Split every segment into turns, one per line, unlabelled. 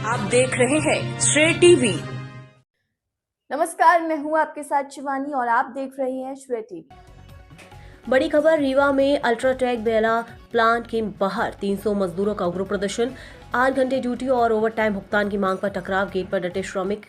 आप देख रहे हैं श्रेय टीवी।
नमस्कार, मैं हूं आपके साथ शिवानी और आप देख रहे हैं श्रेय टीवी।
बड़ी खबर, रीवा में अल्ट्राटेक बेला प्लांट के बाहर 300 मजदूरों का उग्र प्रदर्शन। 8 घंटे ड्यूटी और ओवरटाइम भुगतान की मांग पर टकराव, गेट पर डटे श्रमिक।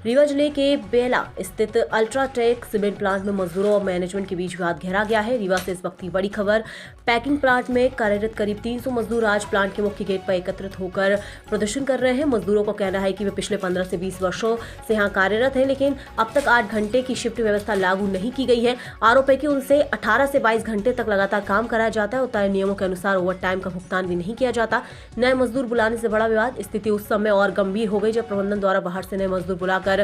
रीवा जिले के बेला स्थित अल्ट्राटेक सीमेंट प्लांट में मजदूरों और मैनेजमेंट के बीच विवाद गहरा गया है। रीवा से इस वक्त की बड़ी खबर, पैकिंग प्लांट में कार्यरत करीब 300 मजदूर आज प्लांट के मुख्य गेट पर एकत्रित होकर प्रदर्शन कर रहे हैं। मजदूरों का कहना है कि वे पिछले 15 से 20 वर्षों से यहाँ कार्यरत हैं, लेकिन अब तक 8 घंटे की शिफ्ट व्यवस्था लागू नहीं की गई है। आरोप है कि उनसे 18 से 22 घंटे तक लगातार काम कराया जाता है और तय नियमों के अनुसार ओवर टाइम का भुगतान भी नहीं किया जाता। नए मजदूर बुलाने से बड़ा विवाद। स्थिति उस समय और गंभीर हो गई जब प्रबंधन द्वारा बाहर से नए मजदूर बुलाकर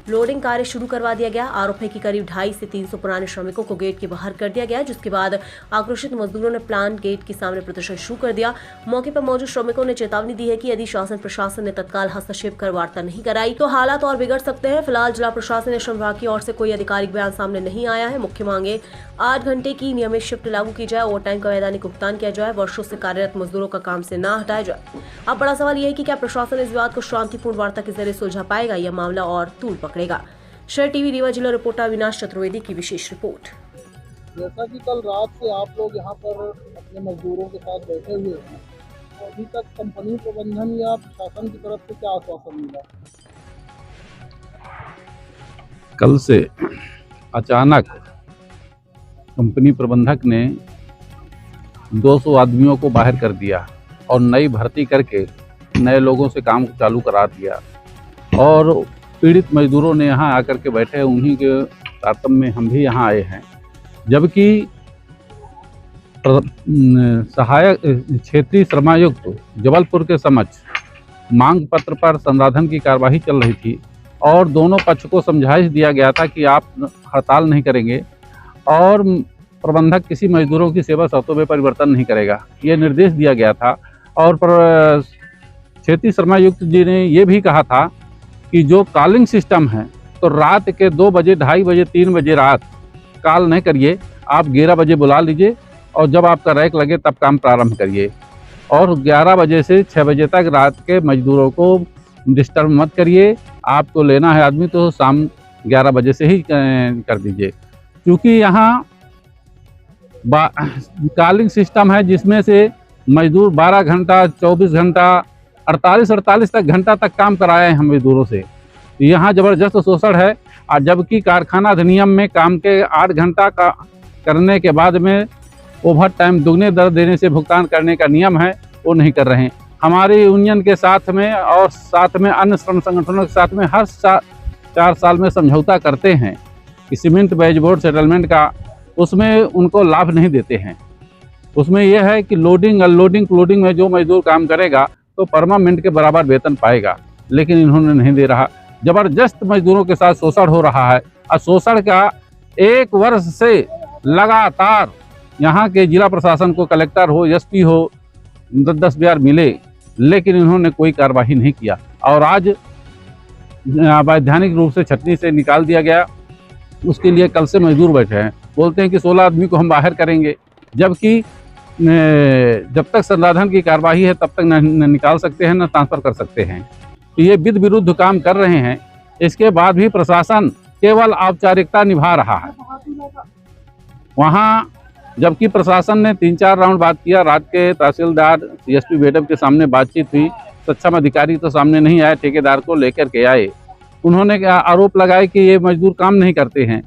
लोडिंग कार्य शुरू करवा दिया गया। आरोप है कि करीब 250 से 300 पुराने श्रमिकों को गेट के बाहर कर दिया गया, जिसके बाद आक्रोशित मजदूरों ने प्लांट गेट के सामने प्रदर्शन शुरू कर दिया। मौके पर मौजूद श्रमिकों ने चेतावनी दी है कि यदि शासन प्रशासन ने तत्काल हस्तक्षेप कर वार्ता नहीं कराई तो हालात और बिगड़ सकते हैं। फिलहाल जिला प्रशासन ने श्रम विभाग की ओर से कोई आधिकारिक बयान सामने नहीं आया है। मुख्य मांगे 8 घंटे की नियमित शिफ्ट लागू की जाए, ओवर टाइम का वैधानिक भुगतान किया जाए, वर्षों से कार्यरत मजदूरों का काम से न हटाया जाए। अब बड़ा सवाल यह है कि क्या प्रशासन इस विवाद को शांतिपूर्ण वार्ता के जरिए सुलझा पाएगा या मामला और तूल पकड़ेगा। श्रेय टीवी रीवा जिला रिपोर्टर अविनाश चतुर्वेदी की विशेष रिपोर्ट।
जैसा कि कल रात से आप लोग यहाँ पर अपने मजदूरों के साथ बैठे हुए हैं, तो अभी तक कंपनी प्रबंधन या प्रशासन की तरफ से क्या आश्वासन मिला?
कल से अचानक कंपनी प्रबंधक ने 200 आदमियों को बाहर कर दिया और नई भर्ती करके नए लोगों से काम चालू करा दिया और पीड़ित मजदूरों ने यहाँ आकर के बैठे। उन्हीं के तारतम्य में हम भी यहाँ आए हैं, जबकि सहायक क्षेत्रीय श्रमायुक्त जबलपुर के समक्ष मांग पत्र पर संराधन की कार्यवाही चल रही थी और दोनों पक्ष को समझाइश दिया गया था कि आप हड़ताल नहीं करेंगे और प्रबंधक किसी मजदूरों की सेवा शर्तों में परिवर्तन नहीं करेगा, ये निर्देश दिया गया था। और क्षेत्रीय श्रमायुक्त जी ने ये भी कहा था कि जो कॉलिंग सिस्टम है तो रात के 2 बजे, 2:30 बजे, 3 बजे रात कॉल नहीं करिए, आप 11 बजे बुला लीजिए और जब आपका रैक लगे तब काम प्रारंभ करिए। और 11 बजे से 6 बजे तक रात के मजदूरों को डिस्टर्ब मत करिए। आपको लेना है आदमी तो शाम 11 बजे से ही कर दीजिए, क्योंकि यहाँ कॉलिंग सिस्टम है जिसमें से मजदूर 12 घंटा, 24 घंटा, 48 घंटा तक काम कराए हैं हम मजदूरों से। यहाँ ज़बरदस्त शोषण है। और जबकि कारखाना अधिनियम में काम के 8 घंटा का करने के बाद में ओवर टाइम दुगने दर देने से भुगतान करने का नियम है, वो नहीं कर रहे हैं। हमारी यूनियन के साथ में और साथ में अन्य श्रम संगठनों के साथ में हर 4 साल में समझौता करते हैं कि सीमेंट वेज बोर्ड सेटलमेंट का, उसमें उनको लाभ नहीं देते हैं। उसमें यह है कि लोडिंग अनलोडिंग में जो मजदूर काम करेगा तो परमानेंट के बराबर वेतन पाएगा, लेकिन इन्होंने नहीं दे रहा। जबरदस्त मजदूरों के साथ शोषण हो रहा है और शोषण का 1 वर्ष से लगातार यहाँ के जिला प्रशासन को, कलेक्टर हो, एसपी हो, 10 बार मिले, लेकिन इन्होंने कोई कार्रवाई नहीं किया। और आज वैधानिक रूप से छटनी से निकाल दिया गया। उसके लिए कल से मजदूर बैठे हैं, बोलते हैं कि 16 आदमी को हम बाहर करेंगे, जबकि जब तक संराधन की कार्यवाही है तब तक न निकाल सकते हैं, न ट्रांसफ़र कर सकते हैं। तो ये विध विरुद्ध काम कर रहे हैं। इसके बाद भी प्रशासन केवल औपचारिकता निभा रहा है वहाँ, जबकि प्रशासन ने 3-4 राउंड बात किया। रात के तहसीलदार, CSP बेडम के सामने बातचीत हुई, सक्षम अधिकारी तो सामने नहीं आए, ठेकेदार को लेकर के आए। उन्होंने आरोप लगाया कि ये मजदूर काम नहीं करते हैं।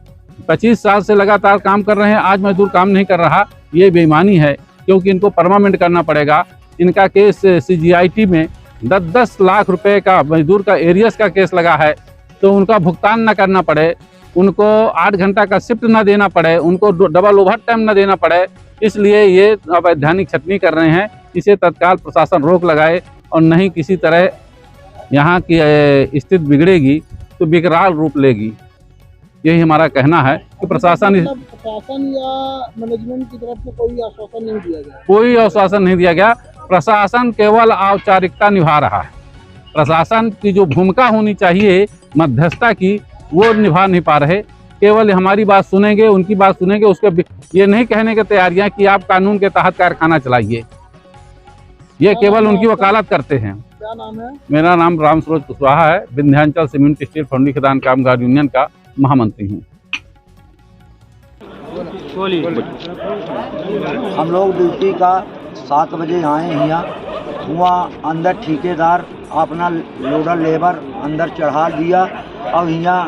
25 साल से लगातार काम कर रहे हैं, आज मजदूर काम नहीं कर रहा, ये बेईमानी है, क्योंकि इनको परमानेंट करना पड़ेगा। इनका केस CGIT में 10-10 लाख रुपए का मजदूर का एरियस का केस लगा है, तो उनका भुगतान न करना पड़े, उनको 8 घंटा का शिफ्ट न देना पड़े, उनको डबल ओवर टाइम न देना पड़े, इसलिए ये अवैधानिक छटनी कर रहे हैं। इसे तत्काल प्रशासन रोक लगाए और नहीं किसी तरह यहाँ की स्थिति बिगड़ेगी तो विकराल रूप लेगी। यही हमारा कहना है कि प्रशासन
या मैनेजमेंट की तरफ से कोई आश्वासन नहीं दिया गया?
कोई आश्वासन नहीं दिया गया। प्रशासन केवल औपचारिकता निभा रहा है। प्रशासन की जो भूमिका होनी चाहिए मध्यस्थता की, वो निभा नहीं पा रहे। केवल हमारी बात सुनेंगे, उनकी बात सुनेंगे, उसके ये नहीं कहने की तैयारियां कि आप कानून के तहत कारखाना चलाइए। ये केवल उनकी वकालत करते हैं।
क्या नाम है?
मेरा नाम राम सरोज कुशवाहा है, विंध्याचल सीमेंट स्टील फौंडी खदान कामगार यूनियन का महामंत्री हूँ।
हम लोग ड्यूटी का 7 बजे आए यहाँ, वहाँ अंदर ठेकेदार अपना लोडर लेबर अंदर चढ़ा दिया और यहाँ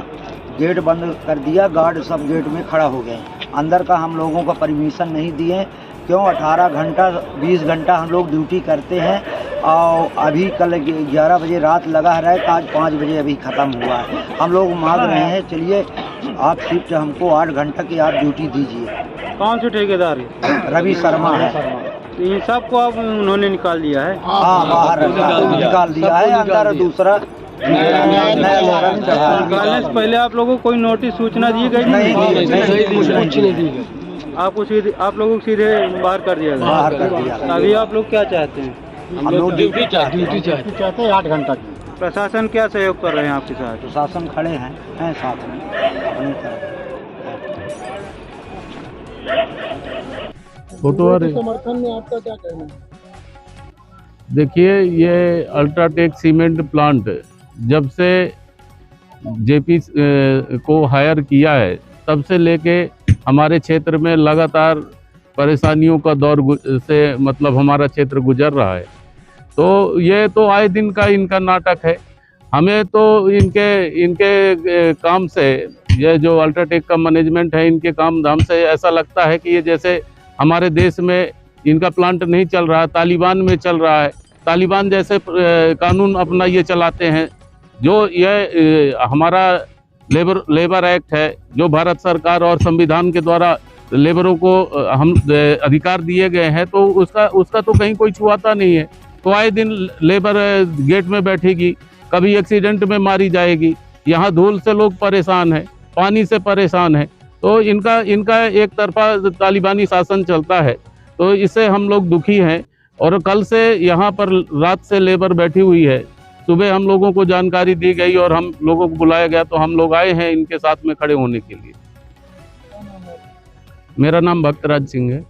गेट बंद कर दिया। गार्ड सब गेट में खड़ा हो गए। अंदर का हम लोगों को परमिशन नहीं दिए। क्यों 18 घंटा 20 घंटा हम लोग ड्यूटी करते हैं और अभी कल 11 बजे रात लगा रहा है, आज 5 बजे अभी ख़त्म हुआ है। हम लोग मांग रहे हैं, चलिए आप शिफ्ट हमको 8 घंटा की आप ड्यूटी दीजिए।
कौन से ठेकेदार है?
रवि शर्मा है।
तो इन सबको अब उन्होंने निकाल दिया है?
हाँ, बाहर निकाल दिया है। अंदर दूसरा
निकालने से पहले आप लोगों को कोई नोटिस सूचना दी गई?
नहीं दी गई।
आपको सीधे आप लोगों को सीधे बाहर कर दिया गया?
बाहर कर दिया।
अभी आप लोग क्या चाहते हैं?
हम लोग ड्यूटी चाहते हैं 8 घंटा की।
प्रशासन क्या सहयोग कर रहे हैं आपके साथ?
प्रशासन खड़े हैं साथ में अपनी तरफ।
फोटो
समर्थन में आपका क्या कहना है?
देखिए, ये अल्ट्राटेक सीमेंट प्लांट जब से जेपी को हायर किया है तब से लेके हमारे क्षेत्र में लगातार परेशानियों का दौर से मतलब हमारा क्षेत्र गुजर रहा है। तो ये तो आए दिन का इनका नाटक है। हमें तो इनके काम से, ये जो अल्ट्राटेक का मैनेजमेंट है, इनके काम धाम से ऐसा लगता है कि ये जैसे हमारे देश में इनका प्लांट नहीं चल रहा, तालिबान में चल रहा है। तालिबान जैसे कानून अपना ये चलाते हैं। जो ये हमारा लेबर एक्ट है, जो भारत सरकार और संविधान के द्वारा लेबरों को हम अधिकार दिए गए हैं, तो उसका तो कहीं कोई छुआता नहीं है। तो आए दिन लेबर गेट में बैठेगी, कभी एक्सीडेंट में मारी जाएगी। यहाँ धूल से लोग परेशान हैं, पानी से परेशान है। तो इनका एक तरफा तालिबानी शासन चलता है, तो इससे हम लोग दुखी हैं। और कल से यहाँ पर रात से लेबर बैठी हुई है। सुबह हम लोगों को जानकारी दी गई और हम लोगों को बुलाया गया, तो हम लोग आए हैं इनके साथ में खड़े होने के लिए। मेरा नाम भक्तराज सिंह है।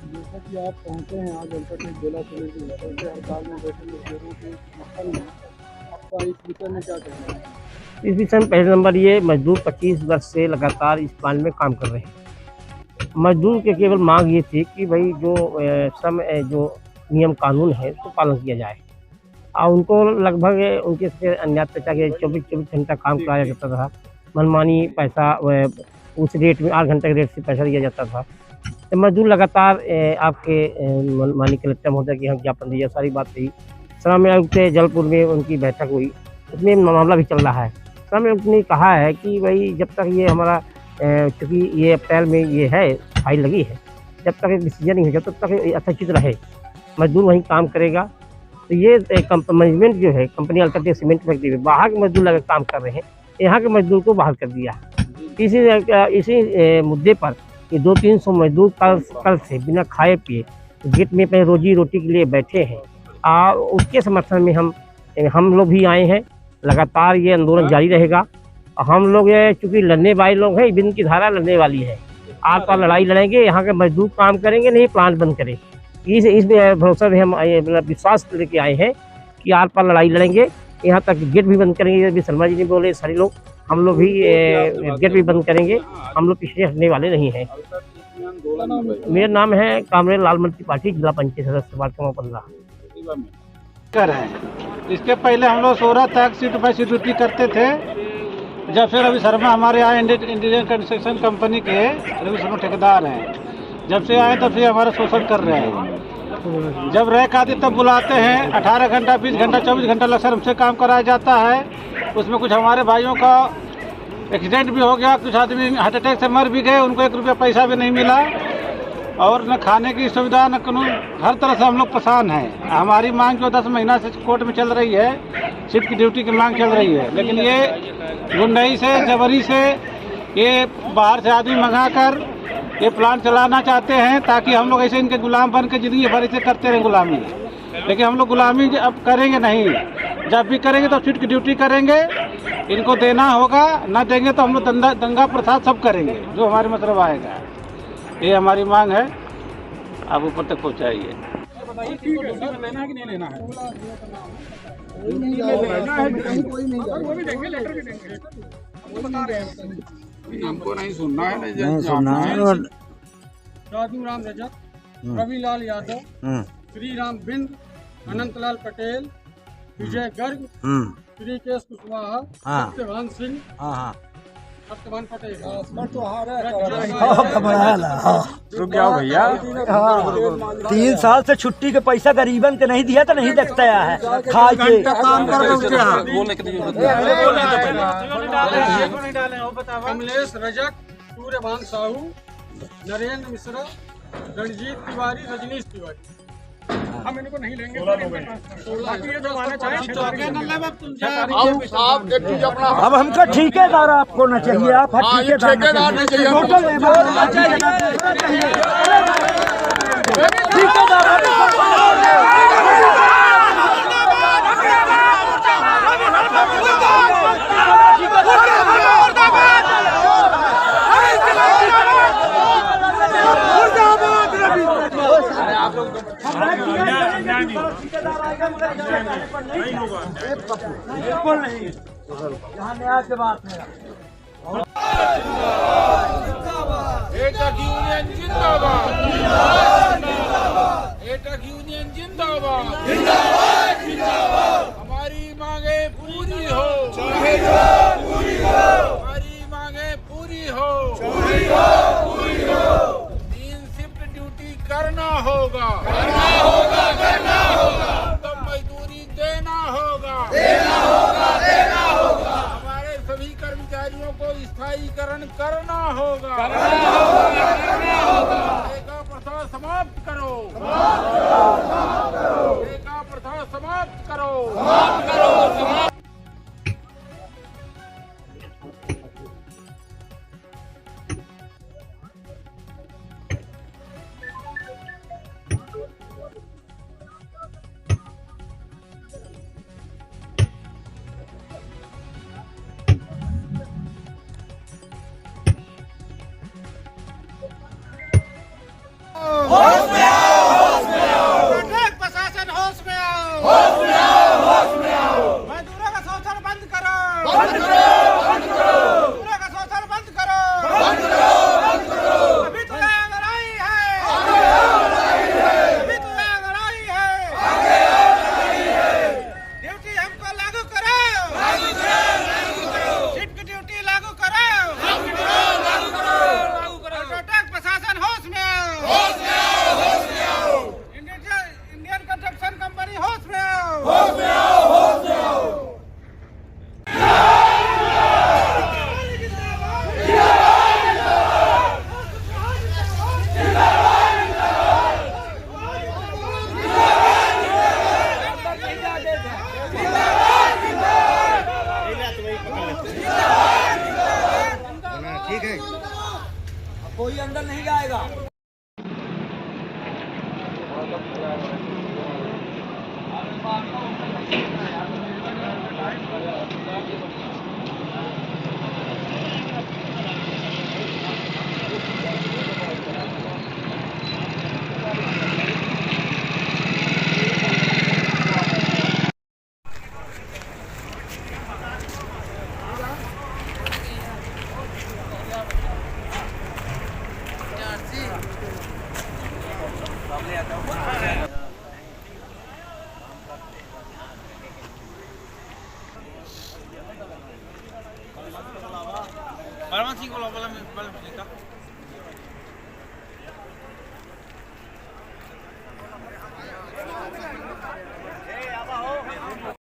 जैसा कि आप पहुंचे हैं आज अल्ट्राटेक बेला सीमेंट की हड़ताल में बैठे मजदूरों के समर्थन में, आपका इस विषय में क्या कहना है?
इस विषय में पहले नंबर ये, मजदूर 25 वर्ष से लगातार इस प्लांट में काम कर रहे हैं। मजदूर के केवल मांग ये थी कि भाई जो श्रम जो नियम कानून है उसको पालन किया जाए। और उनको लगभग उनके से अन्याय पैसा के 24 घंटा काम कराया जाता था। मनमानी पैसा उस रेट में 8 घंटे के रेट से पैसा दिया जाता था। तो मजदूर लगातार आपके मनमानी कलेक्टर महोदय की हम ज्ञापन दिया, सारी बात थी। श्रम आयुक्त से जलपुर में उनकी बैठक हुई, उसमें मामला भी चल रहा है। श्रम आयुक्त ने कहा है कि भाई जब तक ये हमारा चूँकि ये अप्रैल में ये है फाइल लगी है, जब तक एक डिसीजन नहीं हो तब तक यथाचित रहे, मजदूर वहीं काम करेगा। तो ये मैनेजमेंट जो है कंपनी अल्ट्राटेक सीमेंट फैक्ट्री में बाहर के मजदूर लगे काम कर रहे हैं, यहाँ के मजदूर को बाहर कर दिया। इसी मुद्दे पर ये 200-300 मजदूर कल से बिना खाए पिए गेट में अपने रोजी रोटी के लिए बैठे हैं। और उसके समर्थन में हम लोग भी आए हैं। लगातार ये आंदोलन जारी रहेगा। हम लोग ये चूँकि लड़ने वाले लोग हैं, बिन की धारा लड़ने वाली है। आग का लड़ाई लड़ेंगे, यहाँ के मजदूर काम करेंगे, नहीं प्लांट बंद करें। इस भरोसा में हम विश्वास लेके आए हैं कि आर पार लड़ाई लड़ेंगे, यहाँ तक गेट भी बंद करेंगे। अभी शर्मा जी ने बोले सारे लोग, हम लोग भी गेट भी बंद करेंगे। हम लोग पीछे हटने वाले नहीं हैं। मेरा नाम है कामरेड लालमन त्रिपाठी, जिला पंचायत सदस्य वार्ड क्रमांक 15
कर है। इसके पहले हम लोग 16 तक शिफ्ट बाय शिफ्ट ड्यूटी करते थे। जब से रवि शर्मा हमारे यहाँ इंडियन कंस्ट्रक्शन कंपनी के रवि शर्मा ठेकेदार हैं, जब से आए तब से हमारा शोषण कर रहे हैं। जब रैक आते तब बुलाते हैं, 18 घंटा 20 घंटा 24 घंटा लक्सर हमसे काम कराया जाता है। उसमें कुछ हमारे भाइयों का एक्सीडेंट भी हो गया, कुछ आदमी हार्ट अटैक से मर भी गए, उनको 1 रुपया पैसा भी नहीं मिला। और न खाने की सुविधा न कानून, हर तरह से हम लोग परेशान हैं। हमारी मांग जो 10 महीना से कोर्ट में चल रही है, शिफ्ट की ड्यूटी की मांग चल रही है, लेकिन ये गुंडई से जबरी से ये बाहर से आदमी मंगाकर ये प्लांट चलाना चाहते हैं, ताकि हम लोग ऐसे इनके गुलाम बन के ज़िंदगी भर ऐसे करते रहें गुलामी। लेकिन हम लोग गुलामी अब करेंगे नहीं। जब भी करेंगे तो शिफ्ट की ड्यूटी करेंगे, इनको देना होगा, ना देंगे तो हम लोग दंगा प्रसाद सब करेंगे जो हमारे मतलब आएगा। ये हमारी मांग है, आप ऊपर तक पहुँचाइए।
लेना है कि नहीं लेना है? कोई नहीं हमको नहीं सुनना है, नहीं सुनना है। राजू राम रजक, रविलाल यादव, श्री राम बिंद, अनंतलाल पटेल, विजय गर्ग, श्री केश कुशवाहा, सत्यवान सिंह, सत्यवान पटेल।
रुक जाओ भैया। 3 साल से छुट्टी के पैसा गरीबन के नहीं दिया तो नहीं देखता है खाए के काम कर
कमलेश रजक, सूर्यभान साहू, नरेंद्र मिश्रा, रणजीत तिवारी, रजनीश तिवारी। हम इनको नहीं लेंगे।
अब हमका ठेकेदार आपको न चाहिए, आप ठेकेदार नहीं चाहिए, बिल्कुल नहीं। यहाँ न्याय की बात है।
एकक यूनियन जिंदाबाद, एकक यूनियन जिंदाबाद, हमारी मांगे पूरी हो, हमारी मांगे पूरी हो, 3 शिफ्ट ड्यूटी करना होगा, तब मजदूरी देना होगा, हमारे सभी कर्मचारियों को स्थायीकरण करना होगा, ठेका प्रथा समाप्त करो, ठेका प्रथा समाप्त करो। प्रशासन होश में आओ, मजदूरों का शोषण बंद करो, मजदूरों का शोषण बंद करो, अभी तो यहाँ लड़ाई है, अभी तो यहाँ लड़ाई है, ड्यूटी हमको लागू करो, शिफ्ट ड्यूटी लागू करो, अल्ट्राटेक प्रशासन होश में आओ, इंडियन कंस्ट्रक्शन कंपनी होश में आओ,
ठीक है, कोई अंदर नहीं जाएगा।
Para más 5 la bola me